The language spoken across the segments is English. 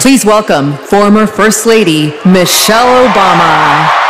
Please welcome former First Lady Michelle Obama.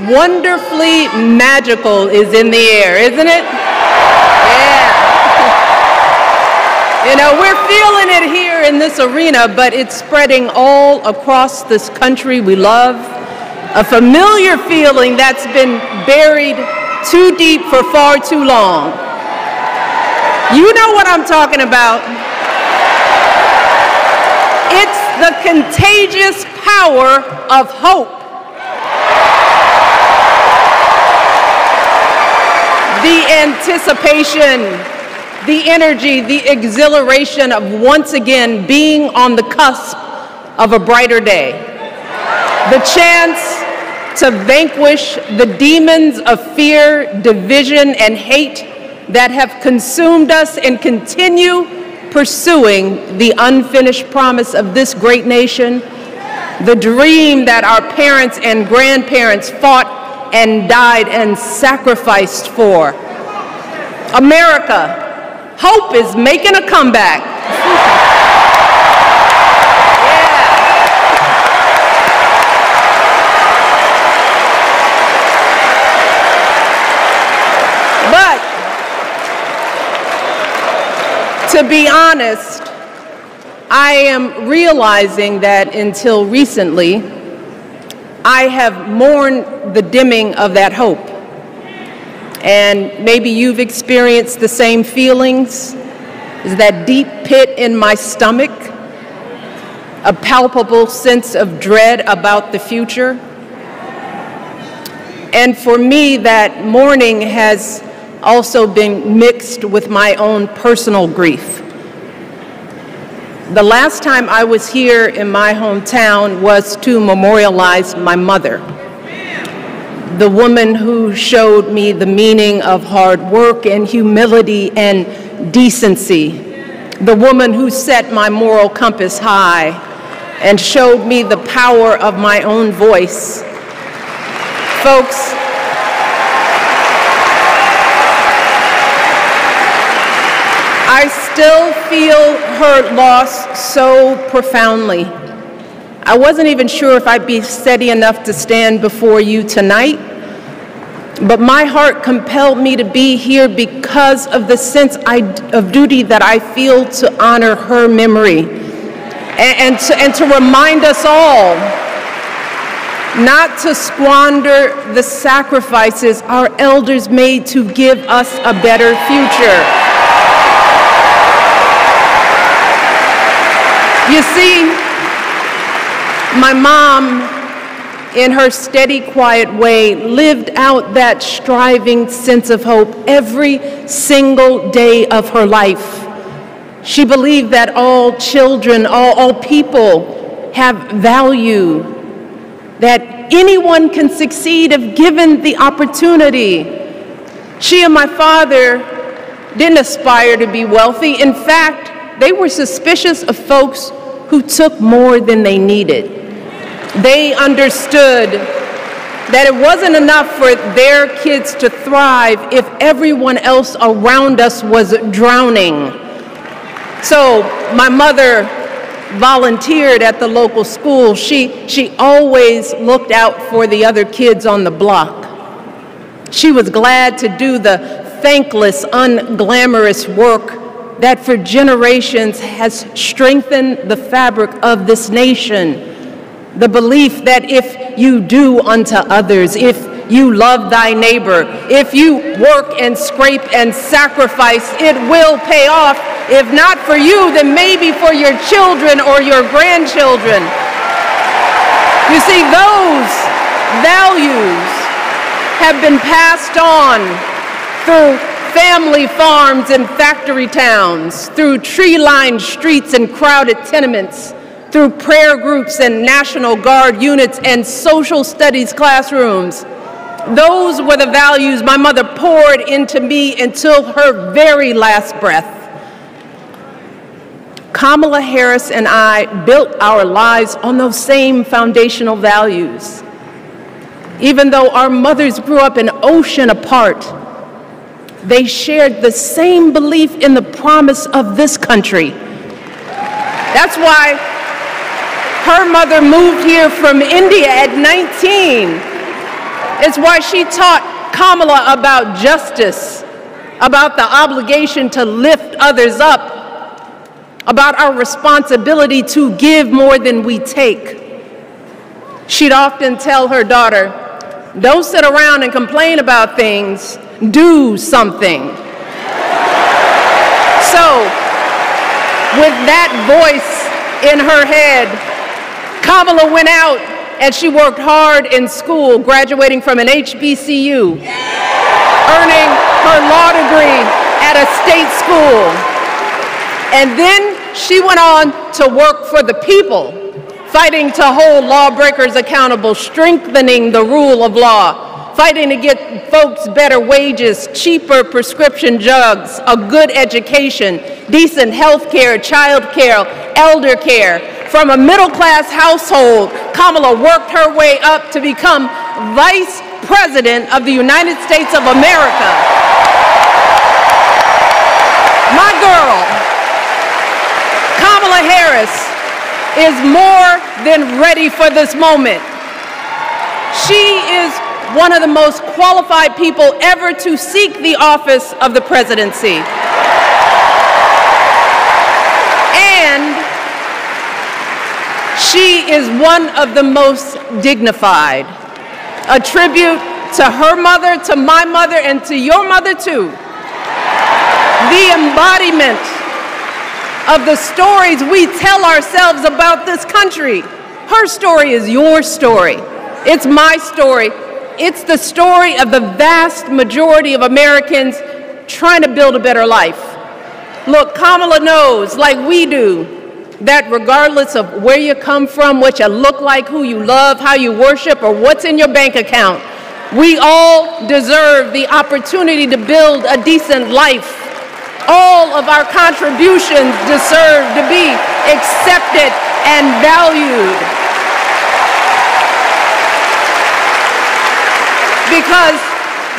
Wonderfully magical is in the air, isn't it? Yeah. You know, we're feeling it here in this arena, but it's spreading all across this country we love. A familiar feeling that's been buried too deep for far too long. You know what I'm talking about. It's the contagious power of hope. The anticipation, the energy, the exhilaration of once again being on the cusp of a brighter day. The chance to vanquish the demons of fear, division, and hate that have consumed us and continue pursuing the unfinished promise of this great nation, the dream that our parents and grandparents fought and died and sacrificed for. America, hope is making a comeback. But to be honest, I am realizing that until recently, I have mourned the dimming of that hope. And maybe you've experienced the same feelings. Is that deep pit in my stomach, a palpable sense of dread about the future. And for me, that mourning has also been mixed with my own personal grief. The last time I was here in my hometown was to memorialize my mother, the woman who showed me the meaning of hard work and humility and decency, the woman who set my moral compass high and showed me the power of my own voice. Folks, I still feel her loss so profoundly. I wasn't even sure if I'd be steady enough to stand before you tonight, but my heart compelled me to be here because of the sense of duty that I feel to honor her memory and to remind us all not to squander the sacrifices our elders made to give us a better future. You see, my mom, in her steady, quiet way, lived out that striving sense of hope every single day of her life. She believed that all children, all people have value, that anyone can succeed if given the opportunity. She and my father didn't aspire to be wealthy. In fact, they were suspicious of folks who took more than they needed. They understood that it wasn't enough for their kids to thrive if everyone else around us was drowning. So my mother volunteered at the local school. She always looked out for the other kids on the block. She was glad to do the thankless, unglamorous work that for generations has strengthened the fabric of this nation. The belief that if you do unto others, if you love thy neighbor, if you work and scrape and sacrifice, it will pay off. If not for you, then maybe for your children or your grandchildren. You see, those values have been passed on through family farms and factory towns, through tree-lined streets and crowded tenements, through prayer groups and National Guard units and social studies classrooms. Those were the values my mother poured into me until her very last breath. Kamala Harris and I built our lives on those same foundational values. Even though our mothers grew up an ocean apart, they shared the same belief in the promise of this country. That's why her mother moved here from India at 19. It's why she taught Kamala about justice, about the obligation to lift others up, about our responsibility to give more than we take. She'd often tell her daughter, "Don't sit around and complain about things, do something." So, with that voice in her head, Kamala went out and she worked hard in school, graduating from an HBCU, earning her law degree at a state school. And then she went on to work for the people, fighting to hold lawbreakers accountable, strengthening the rule of law, fighting to get folks better wages, cheaper prescription drugs, a good education, decent health care, child care, elder care. From a middle-class household, Kamala worked her way up to become Vice President of the United States of America. My girl, Kamala Harris, is more than ready for this moment. She is one of the most qualified people ever to seek the office of the presidency. And she is one of the most dignified. A tribute to her mother, to my mother, and to your mother too. The embodiment of the stories we tell ourselves about this country. Her story is your story. It's my story. It's the story of the vast majority of Americans trying to build a better life. Look, Kamala knows, like we do, that regardless of where you come from, what you look like, who you love, how you worship, or what's in your bank account, we all deserve the opportunity to build a decent life. All of our contributions deserve to be accepted and valued. Because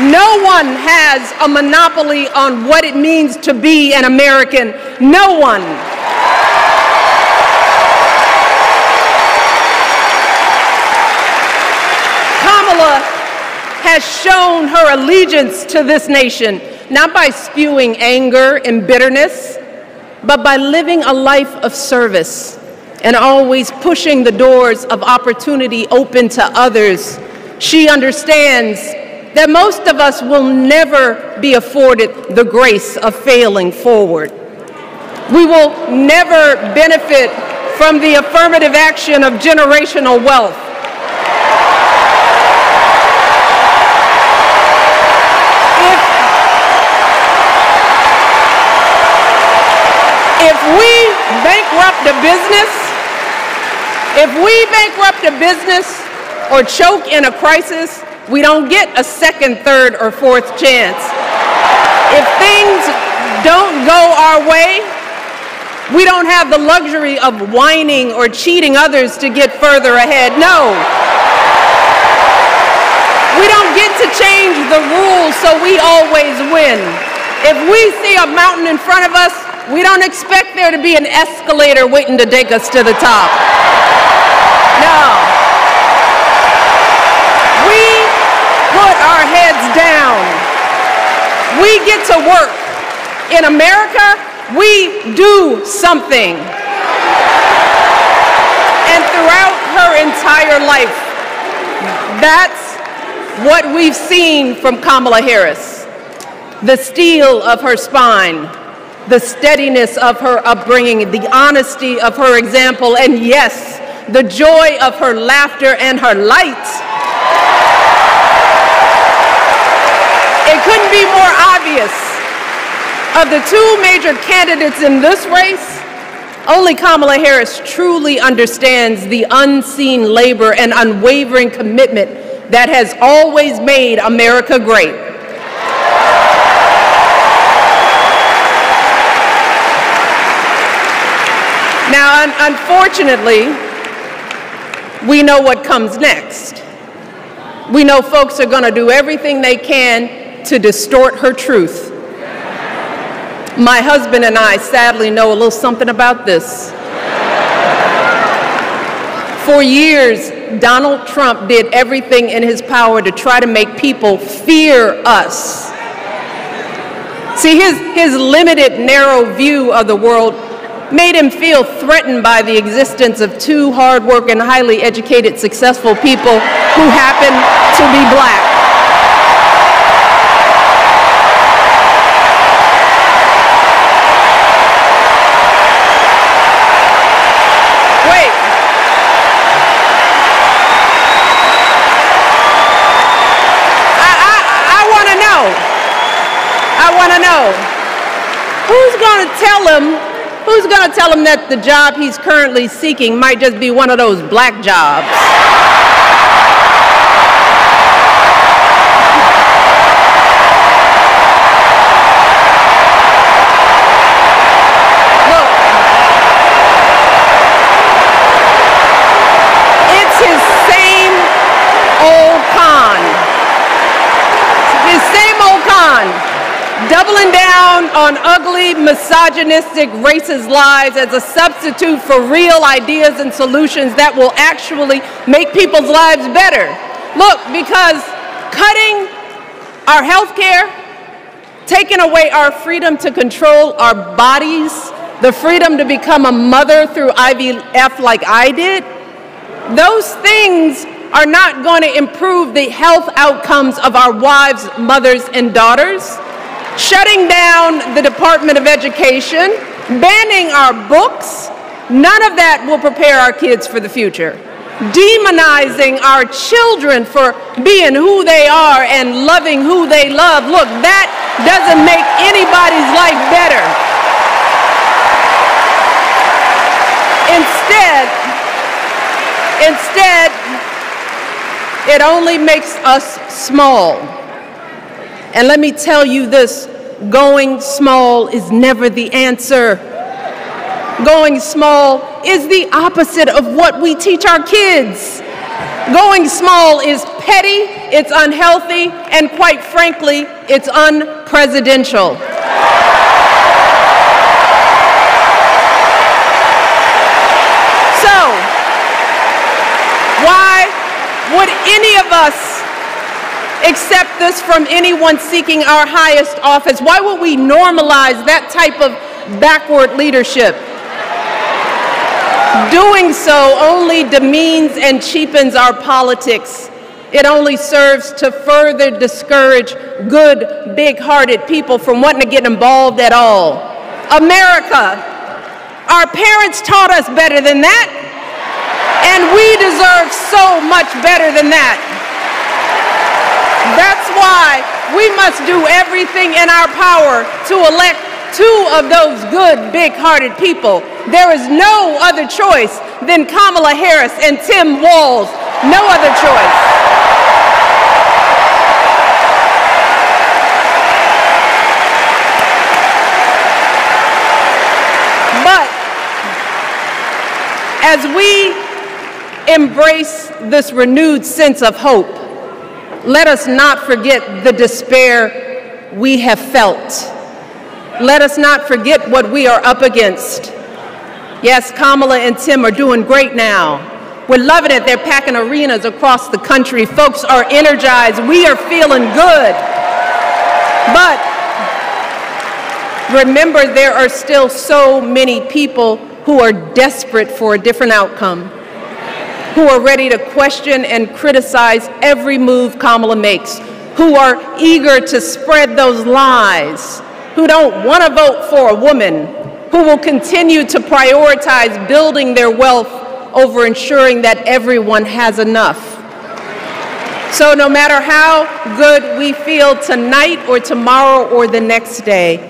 no one has a monopoly on what it means to be an American. No one. Kamala has shown her allegiance to this nation, not by spewing anger and bitterness, but by living a life of service and always pushing the doors of opportunity open to others. She understands that most of us will never be afforded the grace of failing forward. We will never benefit from the affirmative action of generational wealth. If we bankrupt a business or choke in a crisis, we don't get a second, third, or fourth chance. If things don't go our way, we don't have the luxury of whining or cheating others to get further ahead. No. We don't get to change the rules so we always win. If we see a mountain in front of us, we don't expect there to be an escalator waiting to take us to the top. No. We put our heads down. We get to work. In America, we do something. And throughout her entire life, that's what we've seen from Kamala Harris. The steel of her spine, the steadiness of her upbringing, the honesty of her example, and yes, the joy of her laughter and her light. It couldn't be more obvious. Of the two major candidates in this race, only Kamala Harris truly understands the unseen labor and unwavering commitment that has always made America great. Now, unfortunately, we know what comes next. We know folks are going to do everything they can to distort her truth. My husband and I sadly know a little something about this. For years, Donald Trump did everything in his power to try to make people fear us. See, his limited, narrow view of the world made him feel threatened by the existence of two hard-working, highly educated, successful people who happen to be black. Who's going to tell him that the job he's currently seeking might just be one of those black jobs? Look, it's his same old con. His same old con. Doubling down on ugly, misogynistic, racist lies as a substitute for real ideas and solutions that will actually make people's lives better. Look, because cutting our health care, taking away our freedom to control our bodies, the freedom to become a mother through IVF like I did, those things are not going to improve the health outcomes of our wives, mothers, and daughters. Shutting down the Department of Education, banning our books, none of that will prepare our kids for the future. Demonizing our children for being who they are and loving who they love, look, that doesn't make anybody's life better. Instead, it only makes us small. And let me tell you this, going small is never the answer. Going small is the opposite of what we teach our kids. Going small is petty, it's unhealthy, and quite frankly, it's unpresidential. So, why would any of us accept this from anyone seeking our highest office? Why would we normalize that type of backward leadership? Doing so only demeans and cheapens our politics. It only serves to further discourage good, big-hearted people from wanting to get involved at all. America, our parents taught us better than that, and we deserve so much better than that. That's why we must do everything in our power to elect two of those good, big-hearted people. There is no other choice than Kamala Harris and Tim Walz. No other choice. But as we embrace this renewed sense of hope, Let us not forget the despair we have felt. Let us not forget what we are up against. Yes, Kamala and Tim are doing great now. We're loving it. They're packing arenas across the country. Folks are energized. We are feeling good. But remember, there are still so many people who are desperate for a different outcome, who are ready to question and criticize every move Kamala makes, who are eager to spread those lies, who don't want to vote for a woman, who will continue to prioritize building their wealth over ensuring that everyone has enough. So no matter how good we feel tonight or tomorrow or the next day,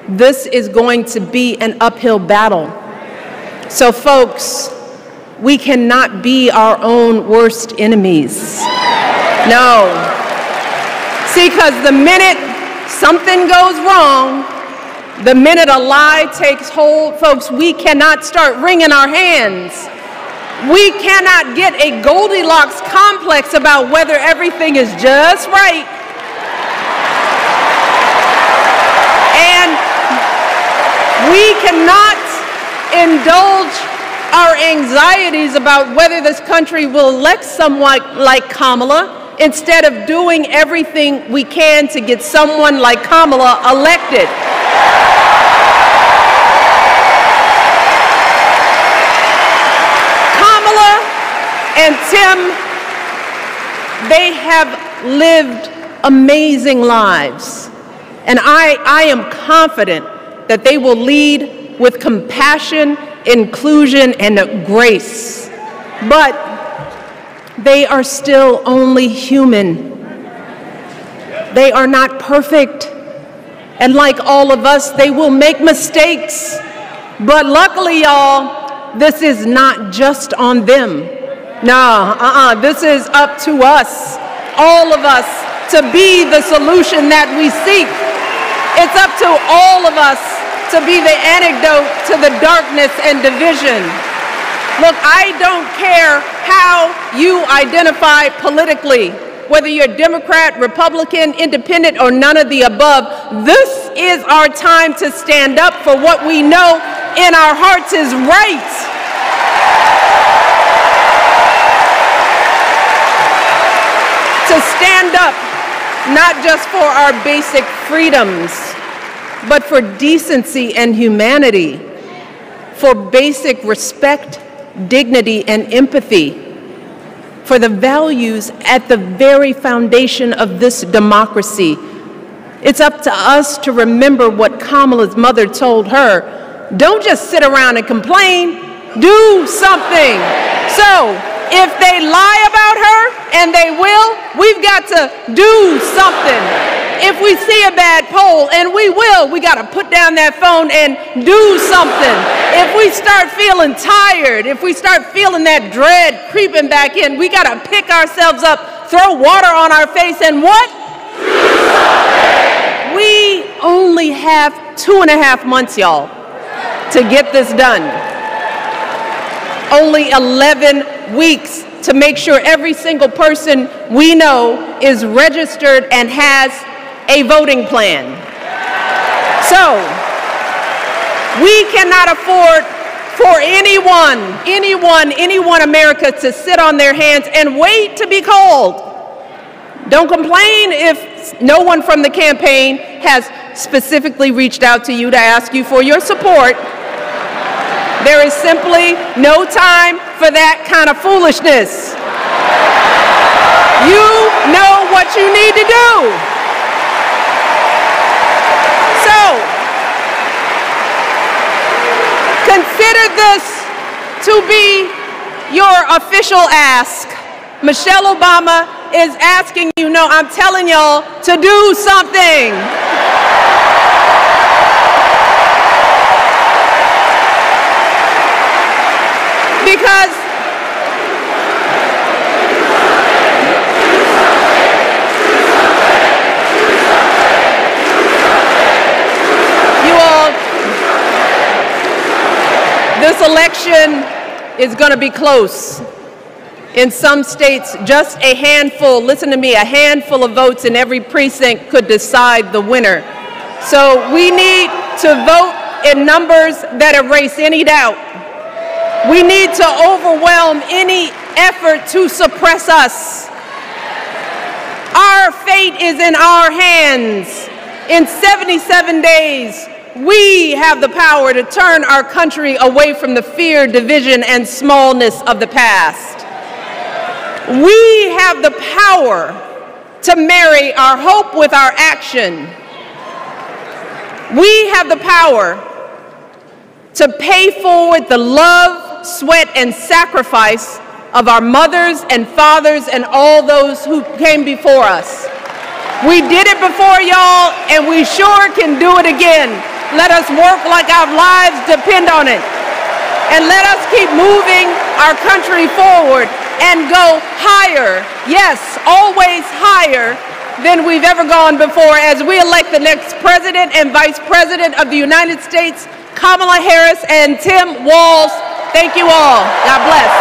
this is going to be an uphill battle. So folks, we cannot be our own worst enemies. No. See, because the minute something goes wrong, the minute a lie takes hold, folks, we cannot start wringing our hands. We cannot get a Goldilocks complex about whether everything is just right. And we cannot indulge our anxieties about whether this country will elect someone like Kamala instead of doing everything we can to get someone like Kamala elected. Kamala and Tim, they have lived amazing lives. And I am confident that they will lead with compassion, inclusion, and grace. But they are still only human. They are not perfect. And like all of us, they will make mistakes. But luckily, y'all, this is not just on them. This is up to us, all of us, to be the solution that we seek. It's up to all of us to be the antidote to the darkness and division. Look, I don't care how you identify politically, whether you're Democrat, Republican, Independent, or none of the above. This is our time to stand up for what we know in our hearts is right. To stand up, not just for our basic freedoms, but for decency and humanity, for basic respect, dignity, and empathy, for the values at the very foundation of this democracy. It's up to us to remember what Kamala's mother told her. Don't just sit around and complain, do something. So, if they lie about her, and they will, we've got to do something. If we see a bad poll, and we will, we got to put down that phone and do something. If we start feeling tired, if we start feeling that dread creeping back in, we got to pick ourselves up, throw water on our face, and what? We only have 2.5 months, y'all, to get this done. Only 11 weeks to make sure every single person we know is registered and has a voting plan. So, we cannot afford for anyone America to sit on their hands and wait to be called. Don't complain if no one from the campaign has specifically reached out to you to ask you for your support. There is simply no time for that kind of foolishness. You know what you need to do. So, consider this to be your official ask. Michelle Obama is asking you, no, I'm telling y'all to do something. Because you all, this election is going to be close. In some states, just a handful, listen to me, a handful of votes in every precinct could decide the winner. So we need to vote in numbers that erase any doubt. We need to overwhelm any effort to suppress us. Our fate is in our hands. In 77 days, we have the power to turn our country away from the fear, division, and smallness of the past. We have the power to marry our hope with our action. We have the power to pay forward the love, sweat, and sacrifice of our mothers and fathers and all those who came before us. We did it before, y'all, and we sure can do it again. Let us work like our lives depend on it. And let us keep moving our country forward and go higher, yes, always higher than we've ever gone before as we elect the next President and Vice President of the United States, Kamala Harris and Tim Walz. Thank you all. God bless.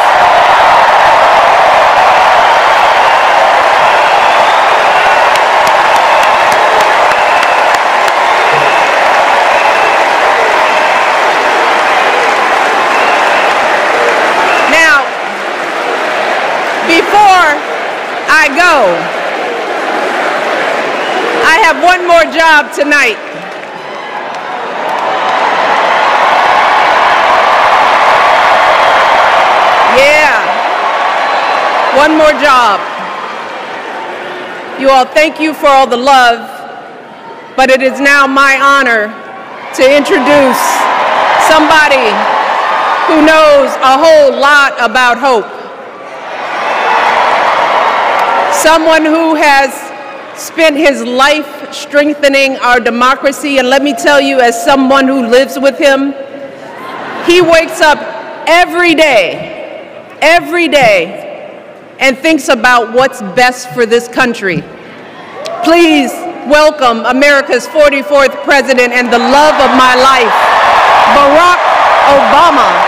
Before I go, I have one more job tonight. Yeah, one more job. You all, thank you for all the love, but it is now my honor to introduce somebody who knows a whole lot about hope. Someone who has spent his life strengthening our democracy, and let me tell you, as someone who lives with him, he wakes up every day, and thinks about what's best for this country. Please welcome America's 44th President and the love of my life, Barack Obama.